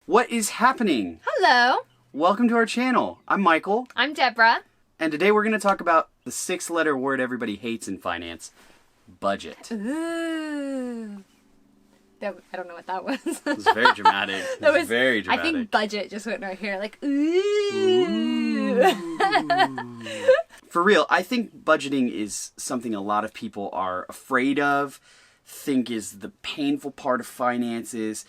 What is happening? Hello. Welcome to our channel. I'm Michael. I'm Deborah. And today we're going to talk about the 6-letter word everybody hates in finance, budget. Ooh. I don't know what that was. It was very dramatic. That was very dramatic. I think budget just went right here, like, ooh. For real, I think budgeting is something a lot of people are afraid of, think is the painful part of finances,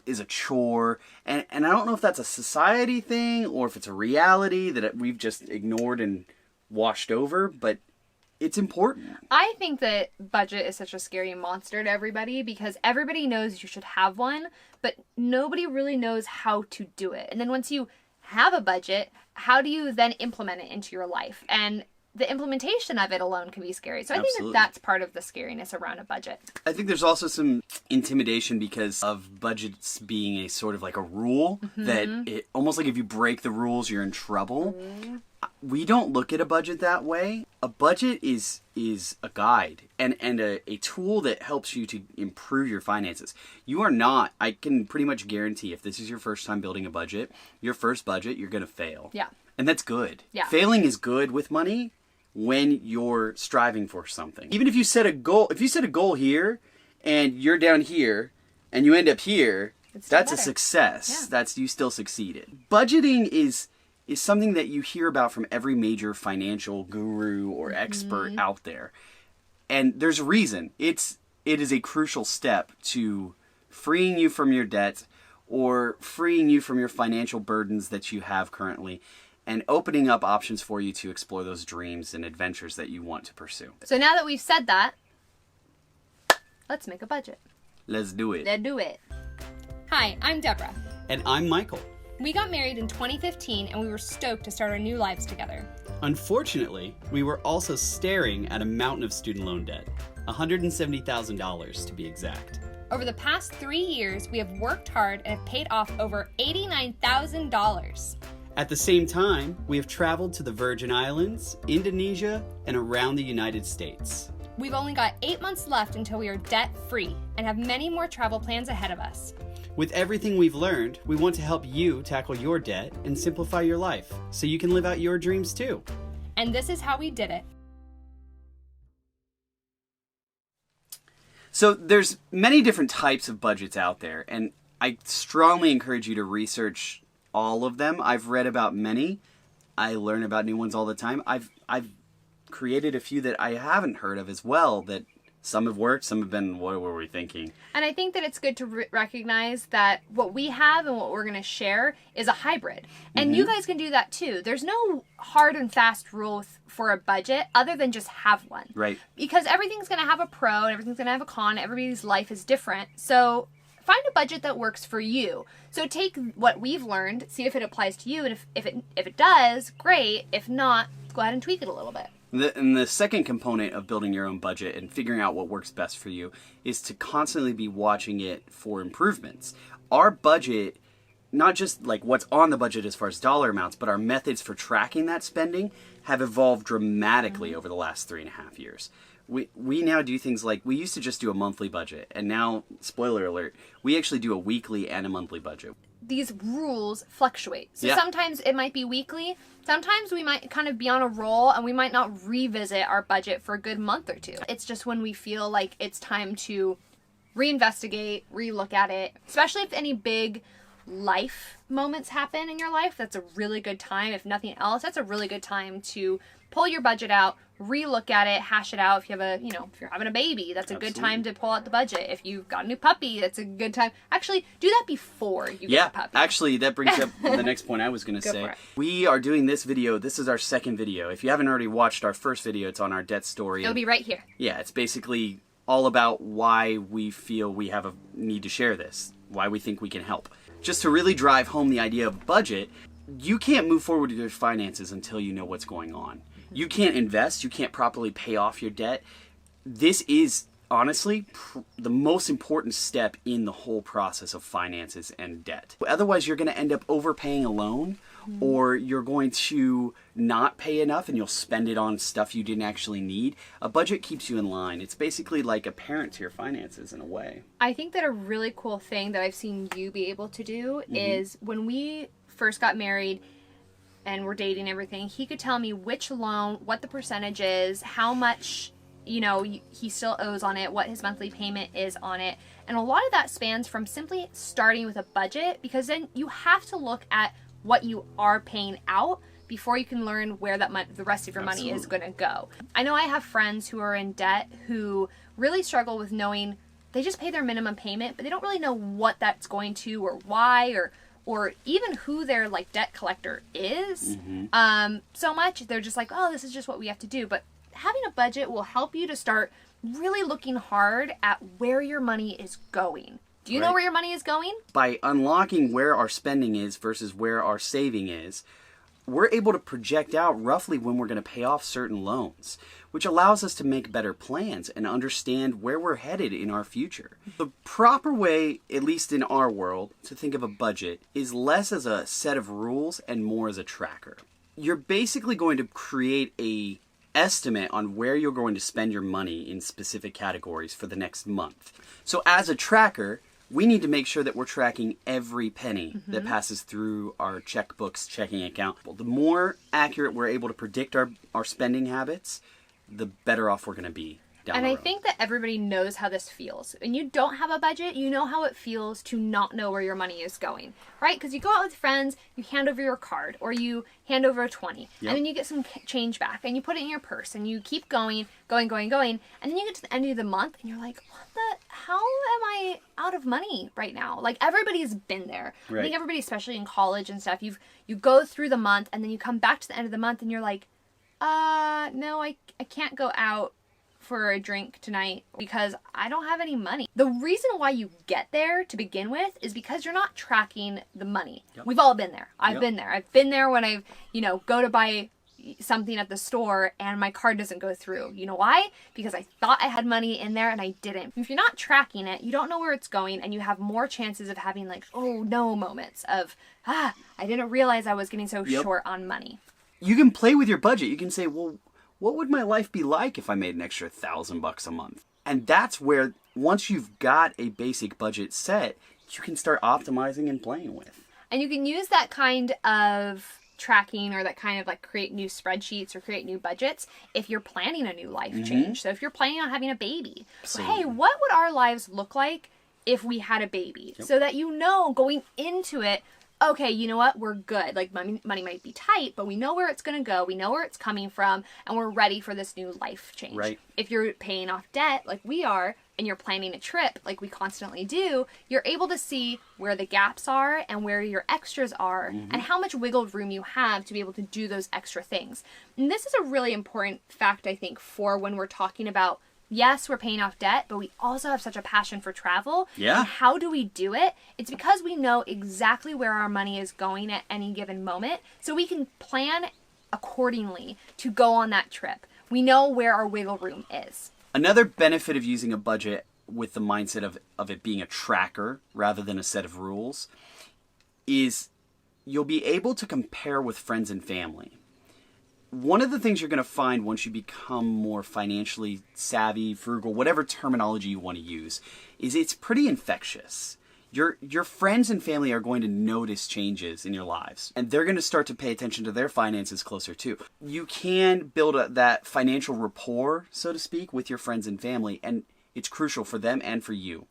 is a chore. And I don't know if that's a society thing or if it's a reality that we've just ignored and washed over, but it's important. I think that budget is such a scary monster to everybody because everybody knows you should have one, but nobody really knows how to do it. And then once you have a budget, how do you then implement it into your life? And the implementation of it alone can be scary. So I think that that's part of the scariness around a budget. I think there's also some intimidation because of budgets being a sort of like a rule that it almost like if you break the rules, you're in trouble. We don't look at a budget that way. A budget is a guide and a tool that helps you to improve your finances. You are not, I can pretty much guarantee if this is your first time building a budget, your first budget, you're going to fail. Yeah. And that's good. Yeah. Failing is good with money when you're striving for something. Even if you set a goal, here and you're down here and you end up here, that's a success. Yeah. That's you still succeeded. Budgeting is something that you hear about from every major financial guru or expert out there. And there's a reason. It is a crucial step to freeing you from your debt or freeing you from your financial burdens that you have currently and opening up options for you to explore those dreams and adventures that you want to pursue. So now that we've said that, let's make a budget. Let's do it. Let's do it. Hi, I'm Deborah. And I'm Michael. We got married in 2015 and we were stoked to start our new lives together. Unfortunately, we were also staring at a mountain of student loan debt, $170,000 to be exact. Over the past 3 years, we have worked hard and have paid off over $89,000. At the same time, we have traveled to the Virgin Islands, Indonesia, and around the United States. We've only got 8 months left until we are debt-free and have many more travel plans ahead of us. With everything we've learned, we want to help you tackle your debt and simplify your life so you can live out your dreams too. And this is how we did it. So there's many different types of budgets out there, and I strongly encourage you to research all of them. I've read about many. I learn about new ones all the time. I've created a few that I haven't heard of as well, that some have worked, some have been, what were we thinking? And I think that it's good to recognize that what we have and what we're going to share is a hybrid. And you guys can do that too. There's no hard and fast rule for a budget other than just have one. Right. Because everything's going to have a pro and everything's going to have a con. Everybody's life is different. So find a budget that works for you. So take what we've learned, see if it applies to you, and if it does, great. If not, go ahead and tweak it a little bit. And the second component of building your own budget and figuring out what works best for you is to constantly be watching it for improvements. Our budget, not just like what's on the budget as far as dollar amounts, but our methods for tracking that spending have evolved dramatically over the last 3.5 years. We now do things like, we used to just do a monthly budget, and now, spoiler alert, we actually do a weekly and a monthly budget. These rules fluctuate. So sometimes it might be weekly, sometimes we might kind of be on a roll and we might not revisit our budget for a good month or two. It's just when we feel like it's time to reinvestigate, relook at it, especially if any big life moments happen in your life. That's a really good time. If nothing else, that's a really good time to pull your budget out, relook at it, hash it out. If you have if you're having a baby, that's a good time to pull out the budget. If you've got a new puppy, that's a good time. Actually, do that before you get a puppy. Actually, that brings up the next point I was going to say. We are doing this video. This is our second video. If you haven't already watched our first video, it's on our debt story. It'll be right here. Yeah, it's basically all about why we feel we have a need to share this, why we think we can help. Just to really drive home the idea of budget, you can't move forward with your finances until you know what's going on. You can't invest. You can't properly pay off your debt. This is honestly the most important step in the whole process of finances and debt. Otherwise, you're going to end up overpaying a loan, or you're going to not pay enough and you'll spend it on stuff you didn't actually need. A budget keeps you in line. It's basically like a parent to your finances in a way. I think that a really cool thing that I've seen you be able to do is when we first got married and we're dating everything, he could tell me which loan, what the percentage is, how much, you know, he still owes on it, what his monthly payment is on it. And a lot of that spans from simply starting with a budget, because then you have to look at what you are paying out before you can learn where that the rest of your money is going to go. I know I have friends who are in debt who really struggle with knowing they just pay their minimum payment, but they don't really know what that's going to, or why, or even who their like debt collector is. So much they're just like, oh, this is just what we have to do. But having a budget will help you to start really looking hard at where your money is going. Do you know where your money is going? By unlocking where our spending is versus where our saving is, we're able to project out roughly when we're going to pay off certain loans, which allows us to make better plans and understand where we're headed in our future. The proper way, at least in our world, to think of a budget is less as a set of rules and more as a tracker. You're basically going to create a estimate on where you're going to spend your money in specific categories for the next month. So as a tracker, we need to make sure that we're tracking every penny that passes through our checkbook's checking account. The more accurate we're able to predict our spending habits, the better off we're going to be down the road. And I think that everybody knows how this feels. When you don't have a budget, you know how it feels to not know where your money is going, right? Because you go out with friends, you hand over your card, or you hand over a 20, and then you get some change back, and you put it in your purse, and you keep going, and then you get to the end of the month, and you're like, how am I out of money right now? Like, everybody's been there. I think everybody, especially in college and stuff, you go through the month, and then you come back to the end of the month, and you're like, no, I can't go out for a drink tonight because I don't have any money. The reason why you get there to begin with is because you're not tracking the money. We've all been there. I've been there. I've been there when I've, go to buy something at the store and my card doesn't go through. You know why? Because I thought I had money in there and I didn't. If you're not tracking it, you don't know where it's going, and you have more chances of having like, oh no moments of, I didn't realize I was getting so short on money. You can play with your budget. You can say, well, what would my life be like if I made an extra $1,000 a month? And that's where, once you've got a basic budget set, you can start optimizing and playing with. And you can use that kind of tracking, or that kind of like create new spreadsheets or create new budgets if you're planning a new life change. So if you're planning on having a baby, hey, what would our lives look like if we had a baby? So that going into it, okay, you know what, we're good. Like, money might be tight, but we know where it's going to go. We know where it's coming from, and we're ready for this new life change. Right. If you're paying off debt like we are, and you're planning a trip like we constantly do, you're able to see where the gaps are and where your extras are, and how much wiggle room you have to be able to do those extra things. And this is a really important fact, I think, for when we're talking about, yes, we're paying off debt, but we also have such a passion for travel. Yeah. And how do we do it? It's because we know exactly where our money is going at any given moment, so we can plan accordingly to go on that trip. We know where our wiggle room is. Another benefit of using a budget with the mindset of it being a tracker rather than a set of rules is you'll be able to compare with friends and family. One of the things you're going to find once you become more financially savvy, frugal, whatever terminology you want to use, is it's pretty infectious. Your friends and family are going to notice changes in your lives, and they're going to start to pay attention to their finances closer too. You can build that financial rapport, so to speak, with your friends and family, and it's crucial for them and for you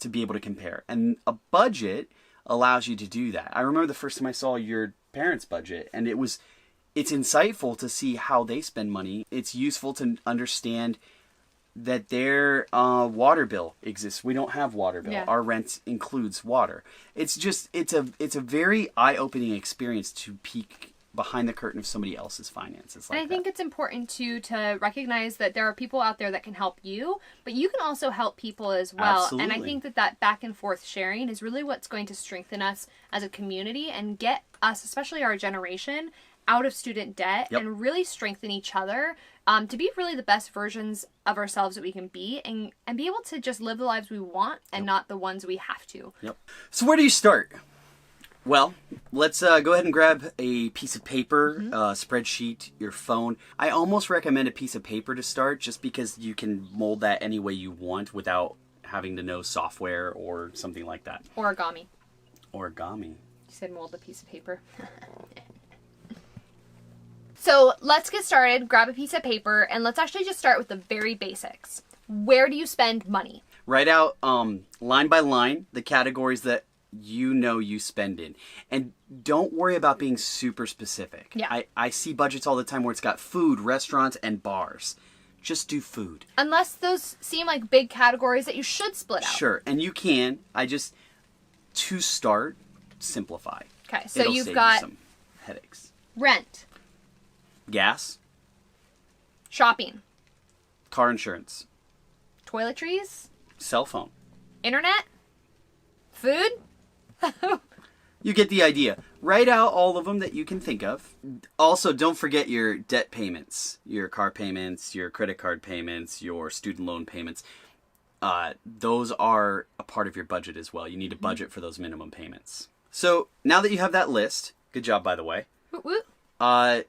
to be able to compare. And a budget allows you to do that. I remember the first time I saw your parents' budget, and it's insightful to see how they spend money. It's useful to understand that their water bill exists. We don't have water bill. Yeah. Our rent includes water. It's a very eye-opening experience to peek behind the curtain of somebody else's finances. And I think it's important too to recognize that there are people out there that can help you, but you can also help people as well. Absolutely. And I think that back and forth sharing is really what's going to strengthen us as a community and get us, especially our generation, out of student debt Yep. and really strengthen each other to be really the best versions of ourselves that we can be and be able to just live the lives we want and not the ones we have to. Yep. So where do you start? Well, let's go ahead and grab a piece of paper, spreadsheet, your phone. I almost recommend a piece of paper to start just because you can mold that any way you want without having to know software or something like that. Origami. Origami. You said mold a piece of paper. So let's get started. Grab a piece of paper and let's actually just start with the very basics. Where do you spend money? Write out line by line the categories that you know you spend in. And don't worry about being super specific. Yeah. I see budgets all the time where it's got food, restaurants, and bars. Just do food. Unless those seem like big categories that you should split out. Sure, and you can. To start, simplify. Okay, so It'll you've save got you some headaches. rent, Gas, shopping, car insurance, toiletries, cell phone. internet, food. You get the idea. Write out all of them that you can think of. Also, don't forget your debt payments, your car payments, your credit card payments, your student loan payments. Those are a part of your budget as well. You need to budget for those minimum payments. So now that you have that list, good job, by the way. Woot woot.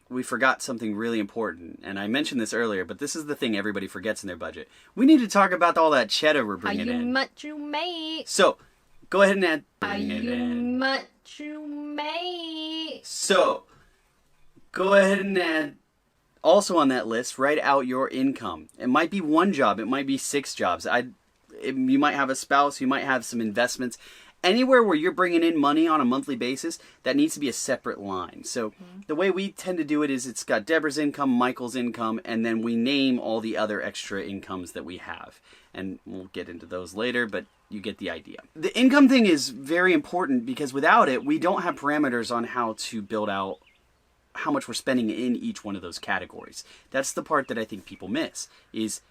We forgot something really important, and I mentioned this earlier, but this is the thing everybody forgets in their budget. We need to talk about all that cheddar we're bringing How in. much you make. So, go ahead and add. How much you make. So, go ahead and add. Also on that list, write out your income. It might be one job. It might be 6 jobs. You might have a spouse. You might have some investments. Anywhere where you're bringing in money on a monthly basis, that needs to be a separate line. So the way we tend to do it is it's got Deborah's income, Michael's income, and then we name all the other extra incomes that we have. And we'll get into those later, but you get the idea. The income thing is very important because without it, we don't have parameters on how to build out how much we're spending in each one of those categories. That's the part that I think people miss is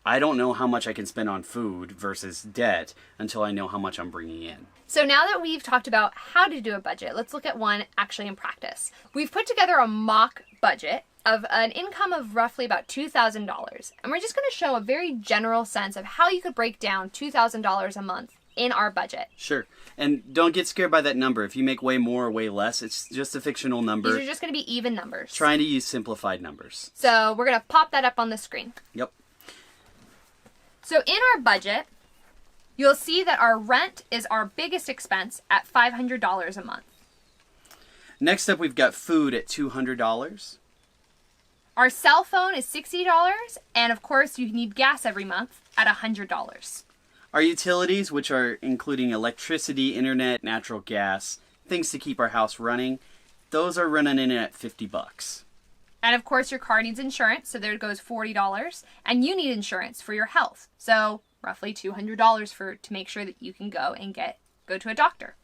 I don't know how much I can spend on food versus debt until I know how much I'm bringing in. So now that we've talked about how to do a budget, let's look at one actually in practice. We've put together a mock budget of an income of roughly about $2,000. And we're just going to show a very general sense of how you could break down $2,000 a month in our budget. Sure. And don't get scared by that number. If you make way more or way less, it's just a fictional number. These are just going to be even numbers. Trying to use simplified numbers. So we're going to pop that up on the screen. Yep. So in our budget, you'll see that our rent is our biggest expense at $500 a month. Next up, we've got food at $200. Our cell phone is $60, and of course you need gas every month at $100. Our utilities, which are including electricity, internet, natural gas, things to keep our house running, those are running in at $50. And of course your car needs insurance, so there goes $40, and you need insurance for your health. So roughly $200 to make sure that you can go to a doctor.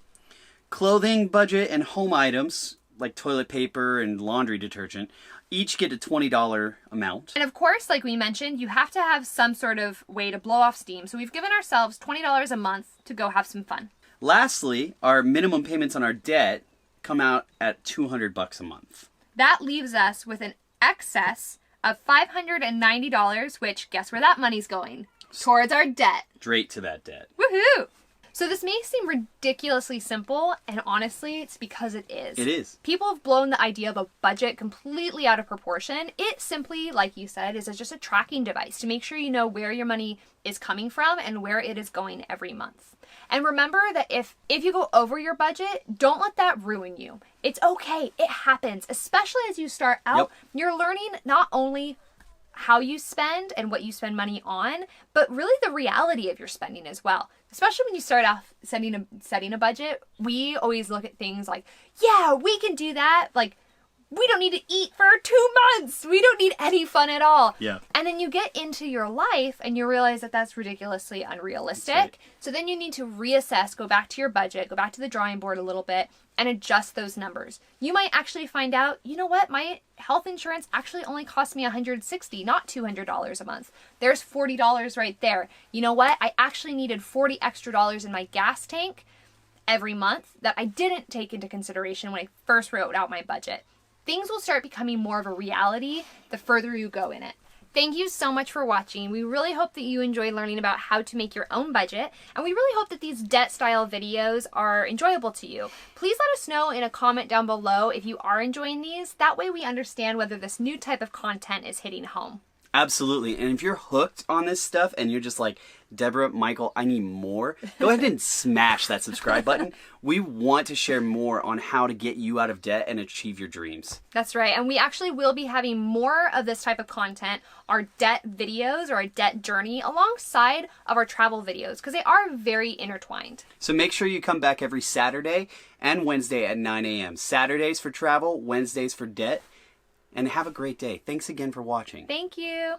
Clothing, budget, and home items, like toilet paper and laundry detergent, each get a $20 amount. And of course, like we mentioned, you have to have some sort of way to blow off steam. So we've given ourselves $20 a month to go have some fun. Lastly, our minimum payments on our debt come out at $200 a month. That leaves us with an excess of $590, which guess where that money's going? Towards our debt. Straight to that debt. Woohoo! So this may seem ridiculously simple, and honestly, it's because it is. It is. People have blown the idea of a budget completely out of proportion. It simply, like you said, is just a tracking device to make sure you know where your money is coming from and where it is going every month. And remember that if you go over your budget, don't let that ruin you. It's okay. It happens. Especially as you start out, Yep. You're learning not only how you spend and what you spend money on, but really the reality of your spending as well. Especially when you start off setting a budget, we always look at things like, yeah, we can do that. Like, we don't need to eat for 2 months. We don't need any fun at all. Yeah. And then you get into your life and you realize that that's ridiculously unrealistic. That's right. So then you need to reassess, go back to your budget, go back to the drawing board a little bit and adjust those numbers. You might actually find out, you know what, my health insurance actually only cost me $160, not $200 a month. There's $40 right there. You know what, I actually needed $40 extra in my gas tank every month that I didn't take into consideration when I first wrote out my budget. things will start becoming more of a reality the further you go in it. Thank you so much for watching. We really hope that you enjoy learning about how to make your own budget, and we really hope that these debt style videos are enjoyable to you. Please let us know in a comment down below if you are enjoying these. That way we understand whether this new type of content is hitting home. Absolutely. And if you're hooked on this stuff and you're just like, Deborah, Michael, I need more, go ahead and smash that subscribe button. We want to share more on how to get you out of debt and achieve your dreams. That's right. And we actually will be having more of this type of content, our debt videos or our debt journey, alongside of our travel videos, because they are very intertwined. So make sure you come back every Saturday and Wednesday at 9 a.m. Saturdays for travel, Wednesdays for debt. And have a great day. Thanks again for watching. Thank you.